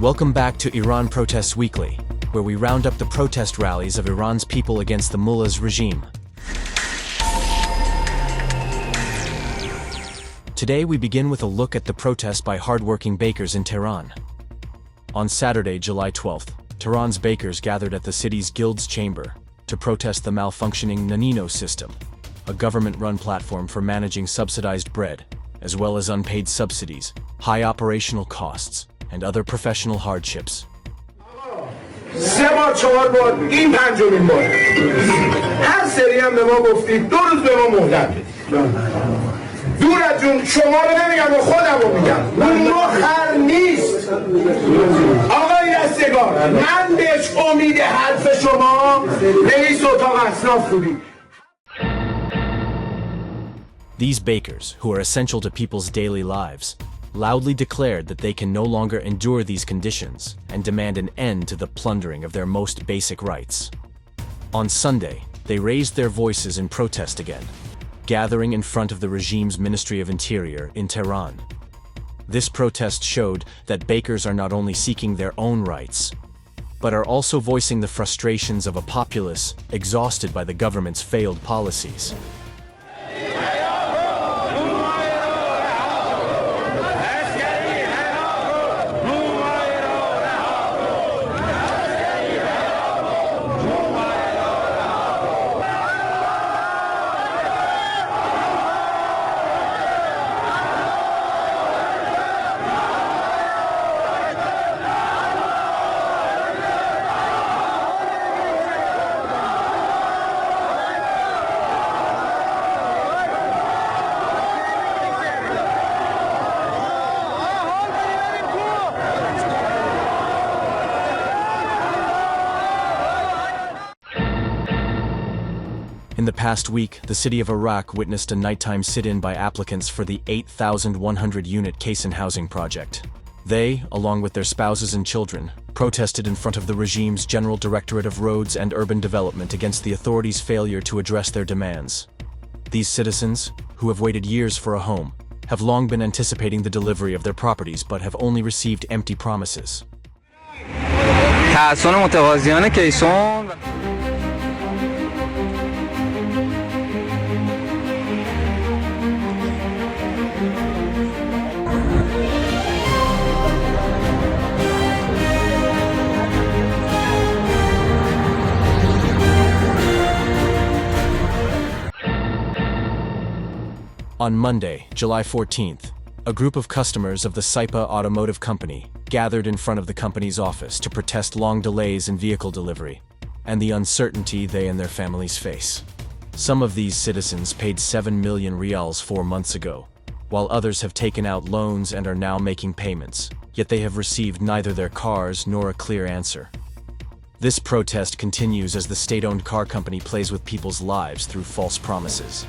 Welcome back to Iran Protests Weekly, where we round up the protest rallies of Iran's people against the mullahs regime. Today we begin with a look at the protest by hardworking bakers in Tehran. On Saturday, July 12th, Tehran's bakers gathered at the city's Guild's chamber to protest the malfunctioning Nanino system, a government-run platform for managing subsidized bread, as well as unpaid subsidies, high operational costs, and other professional hardships. سه بار چهار بار این پنجمین بار هر سری هم به ما گفتید 2 روز به ما مهلت بدید دور جون شما رو نمیگم و خودم رو میگم اون خر نیست آقای رستگار من بهش امید حرف شما رئیس اتاق اصناف بودید. These bakers, who are essential to people's daily lives, loudly declared that they can no longer endure these conditions and demand an end to the plundering of their most basic rights. On Sunday, they raised their voices in protest again, gathering in front of the regime's Ministry of Interior in Tehran. This protest showed that bakers are not only seeking their own rights, but are also voicing the frustrations of a populace exhausted by the government's failed policies. In the past week, the city of Arak witnessed a nighttime sit-in by applicants for the 8,100-unit Kaysan housing project. They, along with their spouses and children, protested in front of the regime's General Directorate of Roads and Urban Development against the authorities' failure to address their demands. These citizens, who have waited years for a home, have long been anticipating the delivery of their properties but have only received empty promises. On Monday, July 14th, a group of customers of the Saipa Automotive Company gathered in front of the company's office to protest long delays in vehicle delivery and the uncertainty they and their families face. Some of these citizens paid 7 million riyals 4 months ago, while others have taken out loans and are now making payments, yet they have received neither their cars nor a clear answer. This protest continues as the state-owned car company plays with people's lives through false promises.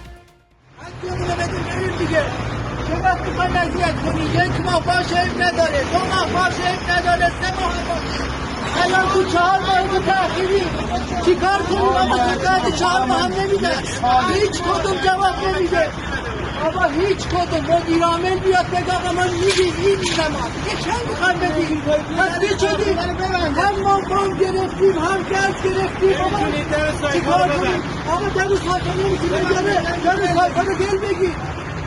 آقا هیچ کدوم مدیر عامل بیاد بگه آقا من میدیم دیگه چند میخوام بدیم پس چه شدیم هم ما گرفتیم هم گرد گرفتیم آقا چیکار کنیم آقا در روز حاکم نمیتونه بگه در روز حاکم گل بگیم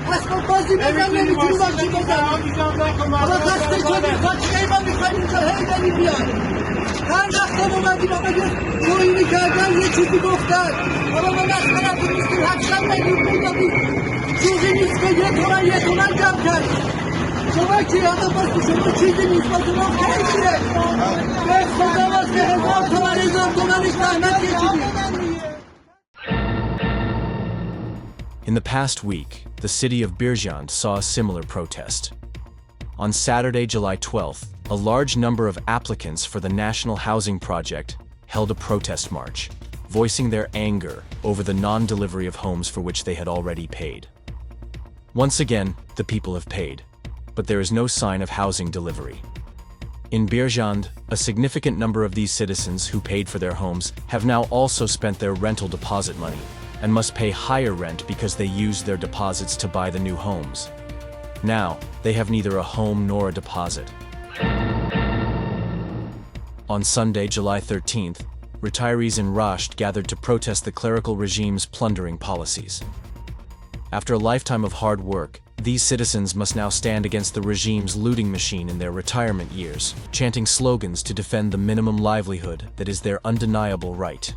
پس ما بازی بزن نمیتونیم بازی بزن آقا خسته شدیم خواهد ما میخوایم اینجا هی بریم بیاد هر وقت اومدیم آقا یه تویینی کردن یه چیزی گفتن آقا ما مسخرتون نیستیم 8 میلیون پول دادیم چیزی نیست که یه تومن جمع کرد شما که آقا باز شما چیزی نیست باز ما خیلیه به خدا باز که 1000 تومنش زحمت کشیدیم. In the past week, the city of Birjand saw a similar protest. On Saturday, July 12th, a large number of applicants for the National Housing Project held a protest march, voicing their anger over the non-delivery of homes for which they had already paid. Once again, the people have paid, but there is no sign of housing delivery. In Birjand, a significant number of these citizens who paid for their homes have now also spent their rental deposit money and must pay higher rent because they used their deposits to buy the new homes. Now, they have neither a home nor a deposit. On Sunday, July 13th, retirees in Rasht gathered to protest the clerical regime's plundering policies. After a lifetime of hard work, these citizens must now stand against the regime's looting machine in their retirement years, chanting slogans to defend the minimum livelihood that is their undeniable right.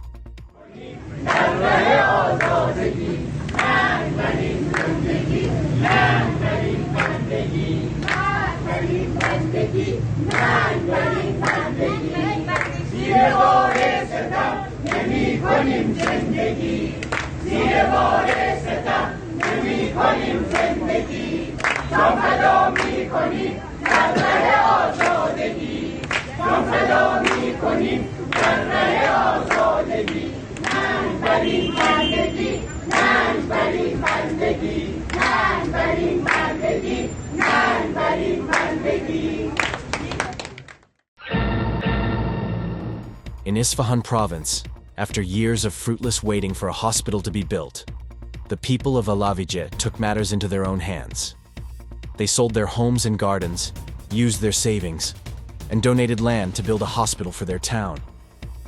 In Isfahan province, after years of fruitless waiting for a hospital to be built, the people of Alavijeh took matters into their own hands. They sold their homes and gardens, used their savings, and donated land to build a hospital for their town.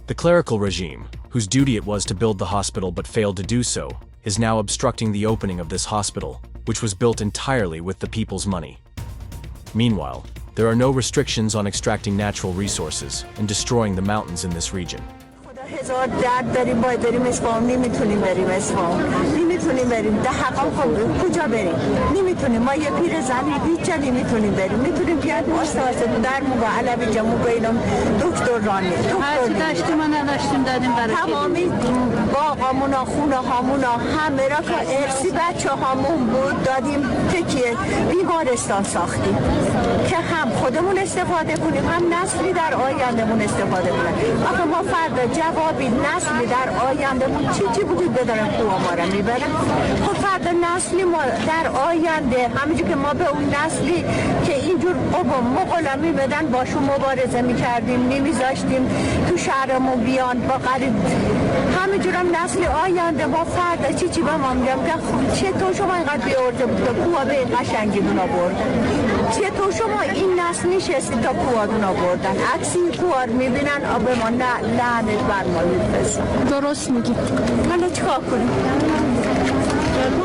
The clerical regime, whose duty it was to build the hospital but failed to do so, is now obstructing the opening of this hospital, which was built entirely with the people's money. Meanwhile, there are no restrictions on extracting natural resources and destroying the mountains in this region. هزار درد داریم باید بریم اصفهان نمیتونیم بریم اصفهان نمیتونیم بریم ده حقام کجا بریم نمیتونیم ما یه پیر زنی هیچ جا نمیتونیم بریم میتونیم بیاد واسه در موقع علویجه موقع اینم دکتر رانی هرچی داشتیم و نداشتیم دادیم برای تمامی باقامونا خونه هامونا همه را که ارسی بچه هامون بود دادیم تکیه بیمارستان ساختیم که هم خودمون استفاده کنیم هم نسلی در آیندهمون استفاده کنیم آخه ما فردا جوابی نسلی در آیندهمون چی وجود بدارن قوا ما را میبرن خب فردا نسلی ما در آینده همینجور که ما به اون نسلی که اینجور مقلمی بدن باشون مبارزه میکردیم نمیذاشتیم تو شهرمون بیان با قریب همینجور هم نسل آینده ما فردا چی به ما میگم که چطور شما اینقدر بیارده بود تا قوا به این قشنگی دونا بردن چطور شما این نسل نشستی تا قوا دونا بردن عکسی قوار میبینن آب ما لعنت بر ما میفرستن درست میگی من چیکار کنیم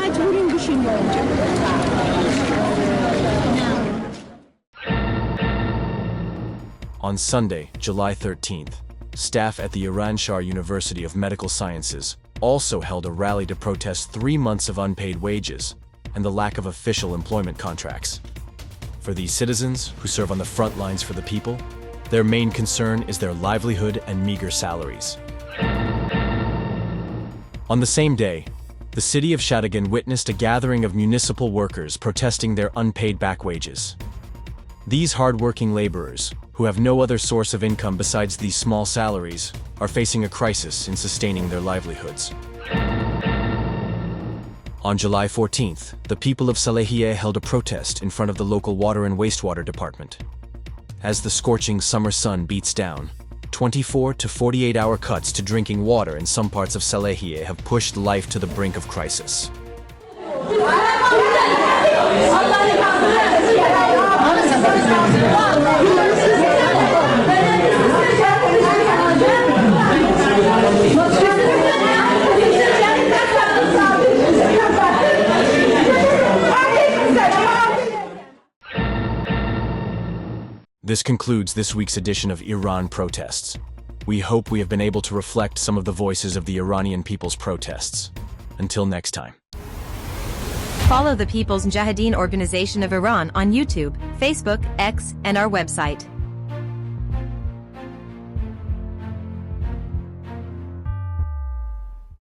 مجبوریم بشین اینجا. On Sunday, July 13th, staff at the Iranshahr University of Medical Sciences also held a rally to protest 3 months of unpaid wages and the lack of official employment contracts. For these citizens who serve on the front lines for the people, their main concern is their livelihood and meager salaries. On the same day, the city of Shatagan witnessed a gathering of municipal workers protesting their unpaid back wages. These hard-working laborers, who have no other source of income besides these small salaries, are facing a crisis in sustaining their livelihoods. On July 14th, the people of Alavijeh held a protest in front of the local water and wastewater department. As the scorching summer sun beats down, 24 to 48-hour cuts to drinking water in some parts of Alavijeh have pushed life to the brink of crisis. This concludes this week's edition of Iran Protests. We hope we have been able to reflect some of the voices of the Iranian people's protests. Until next time. Follow the People's Mujahideen Organization of Iran on YouTube, Facebook, X, and our website.